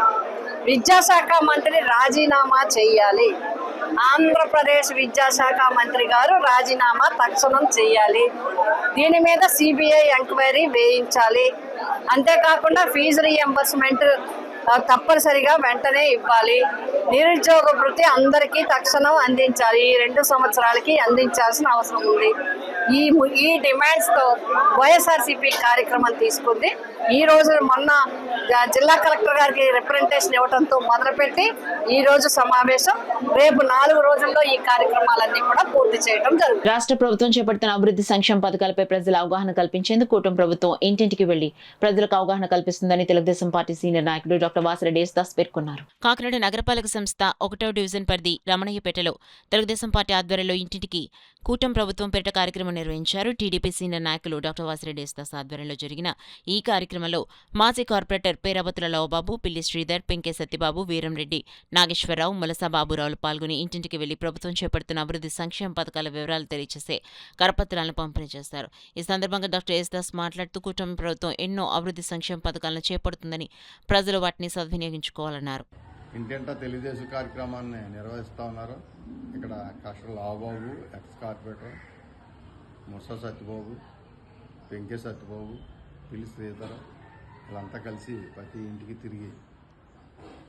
విద్యాశాఖ మంత్రి రాజీనామా చేయాలి. ఆంధ్రప్రదేశ్ విద్యాశాఖ మంత్రి గారు రాజీనామా తక్షణం చేయాలి. దీని మీద సిబిఐ ఎంక్వైరీ వేయించాలి. అంతేకాకుండా ఫీజు రీయింబర్స్మెంట్ తప్పనిసరిగా వెంటనే ఇవ్వాలి. నిరుద్యోగ వృత్తి అందరికీ తక్షణం అందించాలి. ఈ 2 సంవత్సరాలకి అందించాల్సిన అవసరం ఉంది. ఈ డిమాండ్స్ తో వైఎస్ఆర్సీపీ కార్యక్రమం తీసుకుంది. ఈ రోజు మొన్న జిల్లా కలెక్టర్ గారికి రిప్రజెంటేషన్ ఇవ్వడంతో మొదలుపెట్టి ఈ రోజు సమావేశం, రేపు 4 రోజుల్లో ఈ కార్యక్రమాలన్నీ కూడా పూర్తి చేయడం జరుగుతుంది. రాష్ట్ర ప్రభుత్వం చేపడుతున్న అభివృద్ధి సంక్షేమ పథకాలపై ప్రజల అవగాహన కల్పించేందుకు కూటమి ప్రభుత్వం ఇంటింటికి వెళ్లి ప్రజలకు అవగాహన కల్పిస్తుందని తెలుగుదేశం పార్టీ సీనియర్ నాయకుడు డాక్టర్ వాసిరెడ్డి యేసుదాస్ పేర్కొన్నారు. కాకినాడ నగరపాలక సంస్థ 1వ డివిజన్ పరిధి రమణయ్యపేటలో తెలుగుదేశం పార్టీ ఆధ్వర్యంలో ఇంటింటికి కూటమి ప్రభుత్వం పేరిట కార్యక్రమం నిర్వహించారు. టీడీపీ సీనియర్ నాయకులు డాక్టర్ వాసిరెడ్డి యేసుదాస్ ఆధ్వర్యంలో జరిగిన ఈ కార్యక్రమంలో మాజీ కార్పొరేటర్ పేరాబతుల లవబాబు, పిల్లి శ్రీధర్, పెంకే సత్యబాబు, వీరంరెడ్డి, నాగేశ్వరరావు, ములసా బాబురావులు పాల్గొని ఇంటింటికి వెళ్లి ప్రభుత్వం చేపడుతున్న అభివృద్ధి సంక్షేమ పథకాల వివరాలు తెలియజేసే కరపత్రాలను పంపిణీ చేశారు. ఈ సందర్భంగా డాక్టర్ యేసుదాస్ మాట్లాడుతూ కూటమి ప్రభుత్వం ఎన్నో అభివృద్ధి సంక్షేమ పథకాలను చేపడుతుందని, ప్రజలు వాటిని సద్వినియోగించుకోవాలన్నారు. ఇంటింటా తెలుగుదేశం కార్యక్రమాన్ని నిర్వహిస్తూ ఉన్నారు. ఇక్కడ కష్ట లావబాబు, ఎక్స్ కార్పొరేటర్ ముసా సత్యబాబు, వెంకే సత్యబాబు, పిల్లి శ్రీధర్ వీళ్ళంతా కలిసి ప్రతి ఇంటికి తిరిగి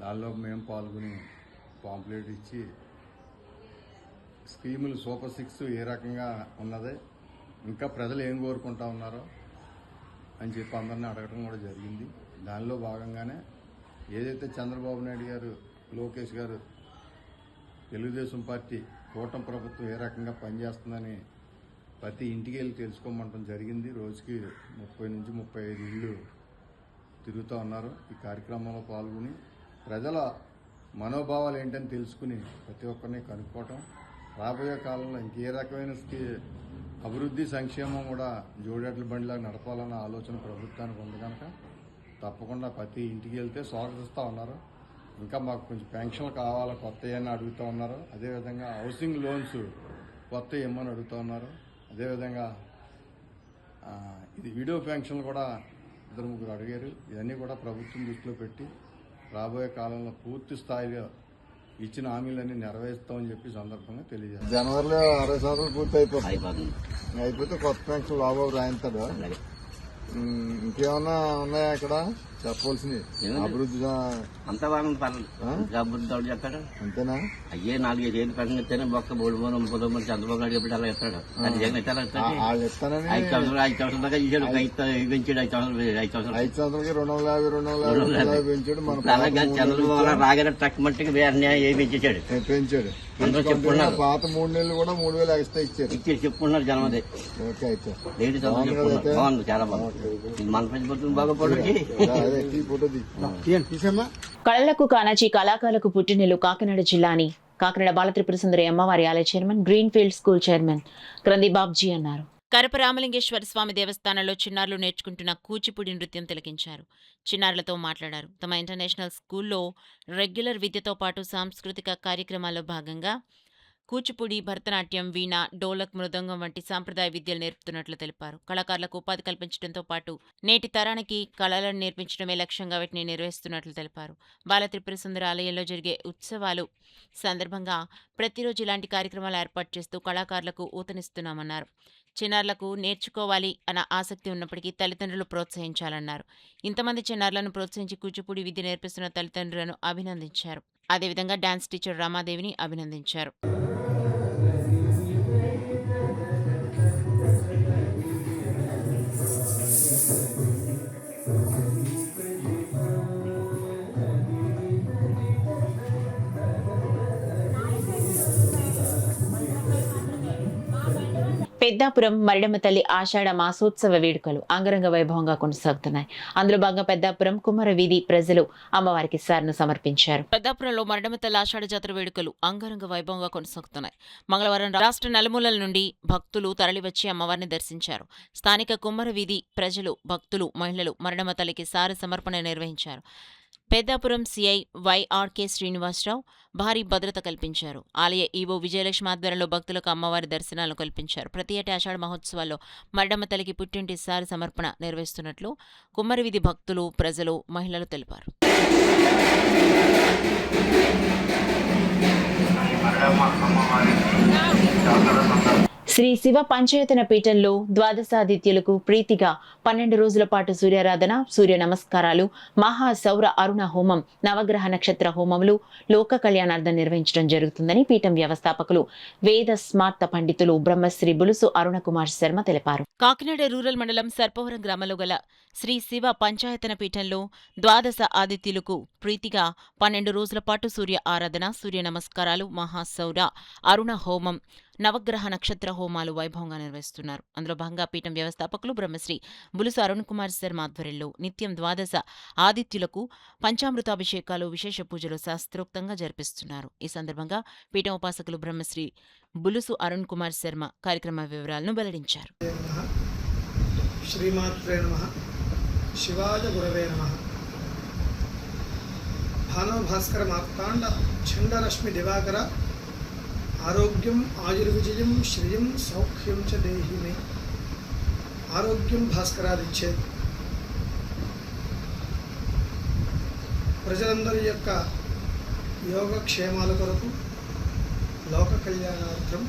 దానిలో మేము పాల్గొని పాంప్లెట్ ఇచ్చి స్కీములు సూపర్ 6 ఏ రకంగా ఉన్నది, ఇంకా ప్రజలు ఏం కోరుకుంటా ఉన్నారో అని చెప్పి అందరినీ అడగడం కూడా జరిగింది. దానిలో భాగంగానే ఏదైతే చంద్రబాబు నాయుడు గారు, లోకేష్ గారు, తెలుగుదేశం పార్టీ కూటమి ప్రభుత్వం ఏ రకంగా పనిచేస్తుందని ప్రతి ఇంటికి వెళ్ళి తెలుసుకోమంటం జరిగింది. రోజుకి 30 నుంచి 35 ఇళ్ళు తిరుగుతూ ఉన్నారు. ఈ కార్యక్రమంలో పాల్గొని ప్రజల మనోభావాలు ఏంటని తెలుసుకుని ప్రతి ఒక్కరిని కనుక్కోవటం, రాబోయే కాలంలో ఇంకే రకమైన అభివృద్ధి సంక్షేమం కూడా జోడేట్ల బండిలాగా నడపాలన్న ఆలోచన ప్రభుత్వానికి ఉంది కనుక తప్పకుండా ప్రతి ఇంటికి వెళ్తే స్వాగతిస్తూ ఉన్నారు. ఇంకా మాకు కొంచెం పెన్షన్లు కావాలా కొత్త ఏమని అడుగుతూ ఉన్నారు. అదేవిధంగా హౌసింగ్ లోన్స్ కొత్త ఇమ్మని అడుగుతూ ఉన్నారు. అదేవిధంగా ఇది వీడియో పెన్షన్లు కూడా 2-3 అడిగారు. ఇవన్నీ కూడా ప్రభుత్వం దృష్టిలో పెట్టి రాబోయే కాలంలో పూర్తి స్థాయిలో ఇచ్చిన హామీలన్నీ నెరవేరుస్తామని చెప్పి సందర్భంగా తెలియజేస్తారు. జనవరిలో 60 సంవత్సరాలు పూర్తి అయిపోతే కొత్త పెన్షన్ లాభం రాయిస్తాడు. ఇంకేమన్నా ఉన్నాయా ఇక్కడ చెప్పవలసినవి? అభివృద్ధి అంతా బాగుంది, పర్లేదు. అభివృద్ధి చెప్తాడు అంతేనా? అయ్యే 4-5 ఏళ్ళు పెన్షన్ ఇస్తేనే బొక్క 3 చంద్రబాబు నాయుడు చెప్పి అలా ఇస్తాడు. అది జగన్ ఇస్తాను 5 సంవత్సరాలు దాకా ఇచ్చాడు. 5 సంవత్సరాలకి 250 పెంచాడు. అలాగే చంద్రబాబు రాగానే ట్రక్ మట్టికి ఏమి పెంచాడు. పాత 3 నెలలు కూడా 3000 ఎక్స్ట్రా ఇచ్చారు చెప్పుకున్నారు జనం. అదే బాగుంది, చాలా బాగుంది. మన ప్రభుత్వం బాగా పడుతుంది. కళలకు కానాచి కళాకారులకు పుట్టినెల్లు కాకినాడ జిల్లాని కాకినాడ బాలత్రిపుర సుందరి అమ్మవారి ఆలయ chairman, green field school chairman Krandi Babji అన్నారు. కరప రామలింగేశ్వర స్వామి దేవస్థానంలో చిన్నారులు నేర్చుకుంటున్న కూచిపూడి నృత్యం తిలకించారు. చిన్నారులతో మాట్లాడారు. తమ ఇంటర్నేషనల్ స్కూల్లో రెగ్యులర్ విద్యతో పాటు సాంస్కృతిక కార్యక్రమాల్లో భాగంగా కూచిపూడి, భరతనాట్యం, వీణ, డోలక్, మృదంగం వంటి సాంప్రదాయ విద్యలు నేర్పుతున్నట్లు తెలిపారు. కళాకారులకు ఉపాధి కల్పించడంతో పాటు నేటి తరానికి కళలను నేర్పించడమే లక్ష్యంగా వీటిని నిర్వహిస్తున్నట్లు తెలిపారు. బాలత్రిపుర సుందరి ఆలయంలో జరిగే ఉత్సవాలు సందర్భంగా ప్రతిరోజు ఇలాంటి కార్యక్రమాలు ఏర్పాటు చేస్తూ కళాకారులకు ఊతనిస్తున్నామన్నారు. చిన్నారులకు నేర్చుకోవాలి అన్న ఆసక్తి ఉన్నప్పటికీ తల్లిదండ్రులు ప్రోత్సహించాలన్నారు. ఇంతమంది చిన్నారులను ప్రోత్సహించి కూచిపూడి విద్య నేర్పిస్తున్న తల్లిదండ్రులను అభినందించారు. అదేవిధంగా డాన్స్ టీచర్ రామాదేవిని అభినందించారు. పెద్దాపురం మరిడమ్మ తల్లి ఆషాఢ మాసోత్సవ వేడుకలు అంగరంగ వైభవంగా కొనసాగుతున్నాయి. అందులో భాగంగా పెద్దాపురం కుమ్మర వీధి ప్రజలు అమ్మవారికి సార్ను సమర్పించారు. పెద్దాపురంలో మరిడమ్మ తల్లి ఆషాఢ జాతర వేడుకలు అంగరంగ వైభవంగా కొనసాగుతున్నాయి. మంగళవారం రాష్ట్ర నలుమూలల నుండి భక్తులు తరలివచ్చి అమ్మవారిని దర్శించారు. స్థానిక కుమ్మర వీధి ప్రజలు, భక్తులు, మహిళలు మరిడమ్మ తల్లికి సార సమర్పణ నిర్వహించారు. పెద్దాపురం సిఐ వైఆర్కే శ్రీనివాసరావు భారీ భద్రత కల్పించారు. ఆలయ ఈవో విజయలక్ష్మి ఆధ్వర్యంలో భక్తులకు అమ్మవారి దర్శనాలను కల్పించారు. ప్రతి ఏటా ఆషాఢ మహోత్సవాల్లో మరిడమ్మ తల్లికి పుట్టింటి సారి సమర్పణ నిర్వహిస్తున్నట్లు కుమ్మరి వీధి భక్తులు, ప్రజలు, మహిళలు తెలిపారు. శ్రీ శివ పంచాయతన పీఠంలో ద్వాదశాదిత్యులకు ప్రీతిగా 12 రోజుల పాటు సూర్యారాధన, సూర్య నమస్కారాలు, మహాసౌర అరుణ హోమం, నవగ్రహ నక్షత్ర హోమములు, లోక కళ్యాణార్థం నిర్వహించడం జరుగుతుందని పీఠం వ్యవస్థాపకులు వేద స్మార్త పండితులు బ్రహ్మశ్రీ బులుసు అరుణ కుమార్ శర్మ తెలిపారు. కాకినాడ రూరల్ మండలం సర్పవరం గ్రామంలో గల శ్రీ శివ పంచాయతన పీఠంలో ద్వాదశ ఆదిత్యులకు ప్రీతిగా 12 రోజుల పాటు సూర్య ఆరాధన, సూర్య నమస్కారాలు, మహాసౌర అరుణ హోమం, నవగ్రహ నక్షత్ర హోమాలు వైభవంగా నిర్వహిస్తున్నారు. అందులో భాగంగా పీఠం వ్యవస్థాపకులు బ్రహ్మశ్రీ బులుసు అరుణ్ కుమార్ శర్మ ఆధ్వర్యంలో నిత్యం ద్వాదశ ఆదిత్యులకు పంచామృతాభిషేకాలు, విశేష పూజలు శాస్త్రోక్తంగా జరిపిస్తున్నారు. ఈ సందర్భంగా పీఠం ఉపాసకులు బ్రహ్మశ్రీ బులుసు అరుణ్ కుమార్ శర్మ కార్యక్రమ వివరాలను వెల్లడించారు. శ్రీమాత్రే నమః. శివాయ గురవే నమః. భానుభాస్కర మార్తాండ చండరశ్మి దివాకర ఆరోగ్యం ఆయుర్విజయం శ్రియం సౌఖ్యం చ దేహి మే. ఆరోగ్యం భాస్కరాదిచ్చేది. ప్రజలందరి యొక్క యోగక్షేమాల కొరకు, లోక కళ్యాణార్థం,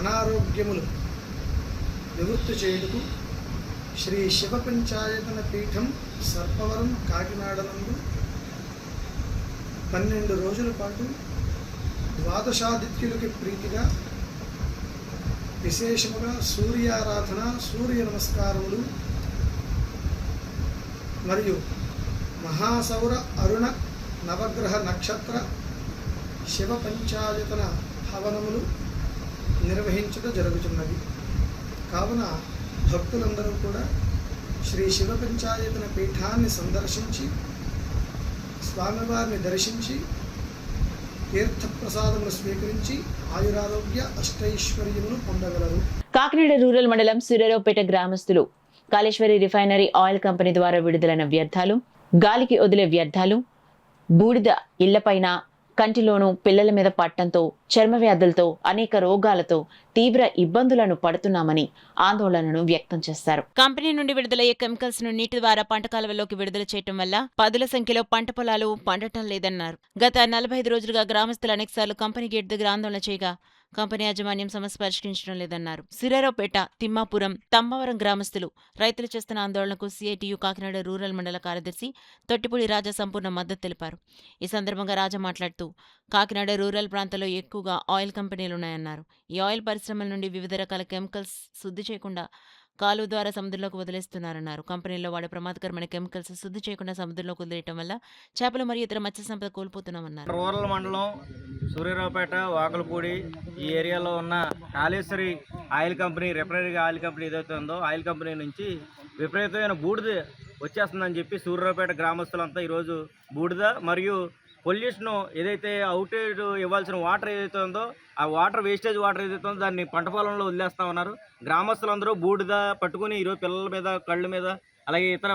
అనారోగ్యములు నివృత్తి చేయుటకు శ్రీ శివ పంచాయతన పీఠం సర్పవరం కాకినాడ నందు 12 రోజుల పాటు ద్వాదశాదిత్యులకి ప్రీతిగా విశేషముగా సూర్యారాధన, సూర్య నమస్కారములు మరియు మహాసౌర అరుణ నవగ్రహ నక్షత్ర శివ పంచాయతన హవనములు నిర్వహించడం జరుగుతున్నది. కావున భక్తులందరూ కూడా శ్రీ శివ పంచాయతన పీఠాన్ని సందర్శించి స్వామివారిని దర్శించి తీర్థప్రసాదములు స్వీకరించి ఆయురారోగ్య అష్టైశ్వర్యములు పొందగలరు. కాకినాడ రూరల్ మండలం సూర్యారావుపేట గ్రామస్తులు కాళేశ్వరి రిఫైనరీ ఆయిల్ కంపెనీ ద్వారా విడుదలైన వ్యర్థాలు, గాలికి వదిలే వ్యర్థాలు, బూడిద ఇళ్లపైన, కంటిలోనూ పిల్లల మీద పట్టడంతో చర్మ వ్యాధులతో అనేక రోగాలతో తీవ్ర ఇబ్బందులను పడుతున్నామని ఆందోళనను వ్యక్తం చేశారు. కంపెనీ నుండి విడుదలయ్యే కెమికల్స్ ను నీటి ద్వారా పంట కాలువల్లోకి విడుదల చేయడం వల్ల పదుల సంఖ్యలో పంట పొలాలు పండటం లేదన్నారు. గత 45 రోజులుగా గ్రామస్తులు అనేకసార్లు కంపెనీ గేట్ దగ్గర ఆందోళన చేయగా కంపెనీ యాజమాన్యం సమస్య పరిష్కరించడం లేదన్నారు. సూర్యారావుపేట, తిమ్మాపురం, తమ్మవరం గ్రామస్తులు రైతులు చేస్తున్న ఆందోళనకు సిఐటియు కాకినాడ రూరల్ మండల కార్యదర్శి తొట్టిపూడి రాజా సంపూర్ణ మద్దతు తెలిపారు. ఈ సందర్భంగా రాజా మాట్లాడుతూ కాకినాడ రూరల్ ప్రాంతంలో ఎక్కువగా ఆయిల్ కంపెనీలున్నాయన్నారు. ఈ ఆయిల్ పరిశ్రమల నుండి వివిధ రకాల కెమికల్స్ శుద్ధి చేయకుండా కాలువ ద్వారా సముద్రంలోకి వదిలేస్తున్నారన్నారు. కంపెనీల్లో వాడే ప్రమాదకరమైన కెమికల్స్ శుద్ధి చేయకుండా సముద్రంలోకి వదిలేయడం వల్ల చేపలు మరియు ఇతర మత్స్య సంపద కోల్పోతున్నామన్నారు. రూరల్ మండలం సూర్యారావుపేట, వాకలపూడి ఈ ఏరియాలో ఉన్న Kaleshwari oil company, refinery oil company ఏదైతే ఉందో ఆయిల్ కంపెనీ నుంచి విపరీతమైన బూడిద వచ్చేస్తుందని చెప్పి సూర్యారావుపేట గ్రామస్తులంతా ఈరోజు బూడిద మరియు పొల్యూషన్ ఏదైతే అవుటేజ్ ఇవ్వాల్సిన వాటర్ ఏదైతే ఉందో ఆ వాటర్ వేస్టేజ్ వాటర్ ఏదైతే ఉందో దాన్ని పంట పొలంలో వదిలేస్తా ఉన్నారు. గ్రామస్తులందరూ బూడిద పట్టుకుని ఈరోజు పిల్లల మీద, కళ్ళ మీద, అలాగే ఇతర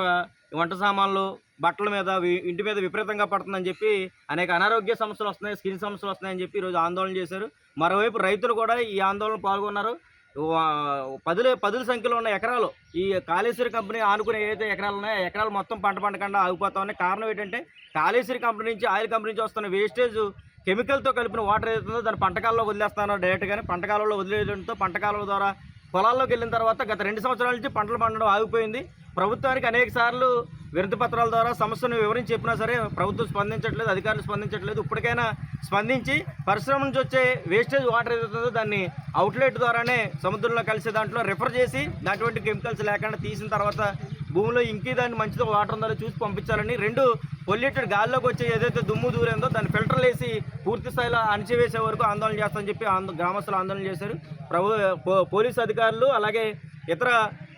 వంట సామాన్లు, బట్టల మీద, ఇంటి మీద విపరీతంగా పడుతుందని చెప్పి అనేక అనారోగ్య సమస్యలు వస్తున్నాయి, స్కిన్ సమస్యలు వస్తున్నాయని చెప్పి ఈరోజు ఆందోళన చేశారు. మరోవైపు రైతులు కూడా ఈ ఆందోళన పాల్గొన్నారు. పదుల సంఖ్యలో ఉన్న ఎకరాలు ఈ కాళేశ్వరి కంపెనీ ఆనుకునే ఏదైతే ఎకరాలు ఉన్నాయో ఆ ఎకరాలు మొత్తం పంట పండకుండా ఆగిపోతా ఉన్నాయి. కారణం ఏంటంటే కాళేశ్వరి కంపెనీ నుంచి, ఆయిల్ కంపెనీ నుంచి వస్తున్న వేస్టేజ్ కెమికల్తో కలిపిన వాటర్ ఏదైతుందో దాన్ని పంటకాలలో వదిలేస్తున్నారు డైరెక్ట్గానే. పంటకాలలో వదిలేయడంతో పంటకాల ద్వారా పొలాల్లోకి వెళ్ళిన తర్వాత గత 2 సంవత్సరాల నుంచి పంటలు పండడం ఆగిపోయింది. ప్రభుత్వానికి అనేక సార్లు వినతి పత్రాల ద్వారా సమస్యను వివరించి చెప్పినా సరే ప్రభుత్వం స్పందించట్లేదు, అధికారులు స్పందించట్లేదు. ఇప్పటికైనా స్పందించి పరిశ్రమ నుంచి వచ్చే వేస్టేజ్ వాటర్ ఏదైతుందో దాన్ని అవుట్లెట్ ద్వారానే సముద్రంలో కలిసే దాంట్లో రిఫర్ చేసి అటువంటి కెమికల్స్ లేకుండా తీసిన తర్వాత భూమిలో ఇంకే దాన్ని మంచితో వాటర్ ఉందో చూసి పంపించాలని, 2 పొల్యూటెడ్ గాల్లోకి వచ్చే ఏదైతే దుమ్ము దూరేందో దాన్ని ఫిల్టర్లు వేసి పూర్తి స్థాయిలో అణచివేసే వరకు ఆందోళన చేస్తామని చెప్పి గ్రామస్తులు ఆందోళన చేశారు. పోలీసు అధికారులు అలాగే ఇతర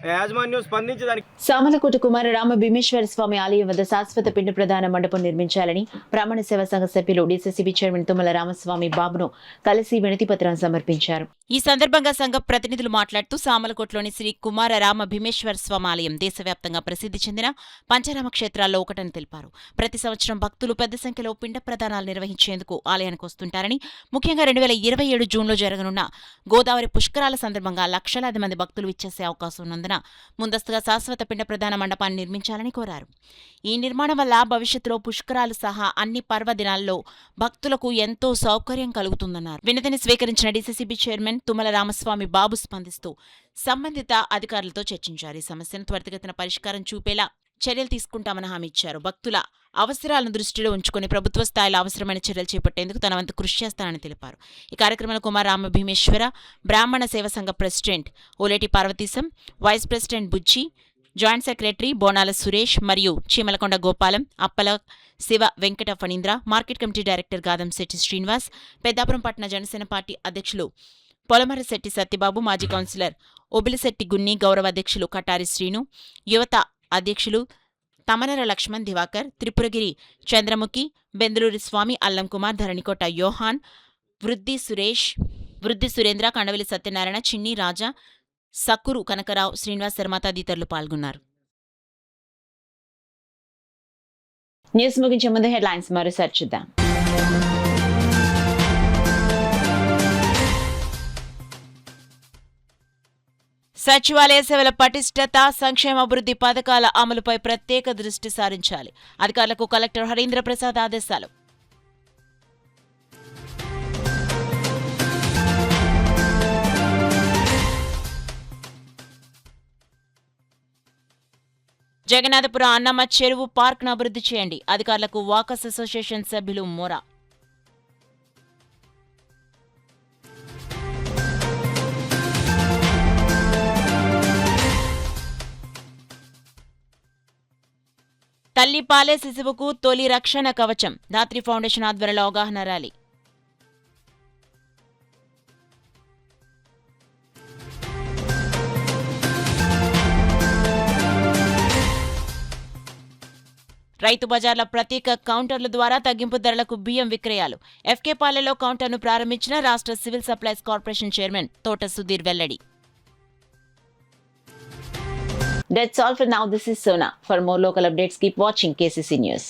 యాజమాన్యం స్పందించి దానికి సామలకోట కుమార రామ భీమేశ్వర స్వామి ఆలయం వద్ద శాశ్వత పిండ ప్రదాన మండపం నిర్మించాలని బ్రాహ్మణ సేవా సంఘ సభ్యులు డీసీసీబీ చైర్మన్ తుమ్మల రామస్వామి బాబును కలిసి వినతి పత్రం సమర్పించారు. ఈ సందర్భంగా సంఘ ప్రతినిధులు మాట్లాడుతూ సామలకోటలోని శ్రీ కుమార రామ భీమేశ్వర స్వామి ఆలయం దేశవ్యాప్తంగా ప్రసిద్ధి చెందిన పంచరామ క్షేత్రాల్లో ఒకటని తెలిపారు. ప్రతి సంవత్సరం భక్తులు పెద్ద సంఖ్యలో పిండ ప్రదానాలు నిర్వహించేందుకు ఆలయానికి వస్తుంటారని, ముఖ్యంగా 2027 జూన్లో జరగనున్న గోదావరి పుష్కరాల సందర్భంగా లక్షలాది మంది భక్తులు ఇచ్చేసే అవకాశం ఉన్నందున ముందస్తుగా శాశ్వత పిండ ప్రదాన మండపాన్ని నిర్మించాలని కోరారు. ఈ నిర్మాణం వల్ల భవిష్యత్తులో పుష్కరాలు సహా అన్ని పర్వదినాల్లో భక్తులకు ఎంతో సౌకర్యం కలుగుతుందన్నారు. వినతిని స్వీకరించిన డీసీసీబీ చైర్మన్ తుమ్మల రామస్వామి బాబు స్పందిస్తూ సంబంధిత అధికారులతో చర్చించారు. ఈ సమస్యను త్వరితగతిన పరిష్కారం చూపేలా చర్యలు తీసుకుంటామని హామీ ఇచ్చారు. భక్తుల అవసరాలను దృష్టిలో ఉంచుకుని ప్రభుత్వ స్థాయిలో అవసరమైన చర్యలు చేపట్టేందుకు తన వంతు కృషి చేస్తానని తెలిపారు. ఈ కార్యక్రమంలో కుమార రామ భీమేశ్వర బ్రాహ్మణ సేవ సంఘ president Oleti Parvateesam, vice president Bujji, joint secretary Bonala Suresh మరియు Cheemalakonda Gopalam, Appala Siva Venkata Phanindra, market committee director Gadamsetti Srinivas, Peddapuram పట్టణ జనసేన పార్టీ అధ్యక్షులు పొలమరశెట్టి సత్యబాబు, మాజీ కౌన్సిలర్ ఒబిలిశెట్టి గున్ని, గౌరవ అధ్యక్షులు కటారి శ్రీను, యువత అధ్యక్షులు తమనర లక్ష్మణ్ దివాకర్, త్రిపురగిరి చంద్రముఖి, బెందులూరి స్వామి, అల్లం కుమార్, ధరణికోట యోహాన్, వృద్ధి సురేష్, వృద్ధి సురేంద్ర, కండవెలి సత్యనారాయణ, చిన్ని రాజా, సక్కురు కనకరావు, శ్రీనివాస్ శర్మ తదితరులు పాల్గొన్నారు. న్యూస్ ముగించే ముందు హెడ్లైన్స్ మరోసారి చూద్దాం. సచివాలయ సేవల పటిష్టత, సంక్షేమాభివృద్ధి పథకాల అమలుపై ప్రత్యేక దృష్టి సారించాలి. అధికారులకు కలెక్టర్ హరీంద్ర ప్రసాద్ ఆదేశాలు. జగన్నాథపురం అన్నమ్మ చెరువు పార్క్ను అభివృద్ధి చేయండి. అధికారులకు వాకర్స్ అసోసియేషన్ సభ్యులు మోరా. తల్లిపాలే శిశువుకు తొలి రక్షణ కవచం. ధాత్రి ఫౌండేషన్ ఆధ్వర్యంలో అవగాహన ర్యాలీ. రైతు బజార్ల ప్రత్యేక కౌంటర్ల ద్వారా తగ్గింపు ధరలకు బియ్యం విక్రయాలు. ఎఫ్కే పాలెలో కౌంటర్ను ప్రారంభించిన రాష్ట్ర సివిల్ సప్లైస్ కార్పొరేషన్ చైర్మన్ తోట సుధీర్ వెల్లడి. That's all for now. This is Sona. For more local updates, keep watching KCC News.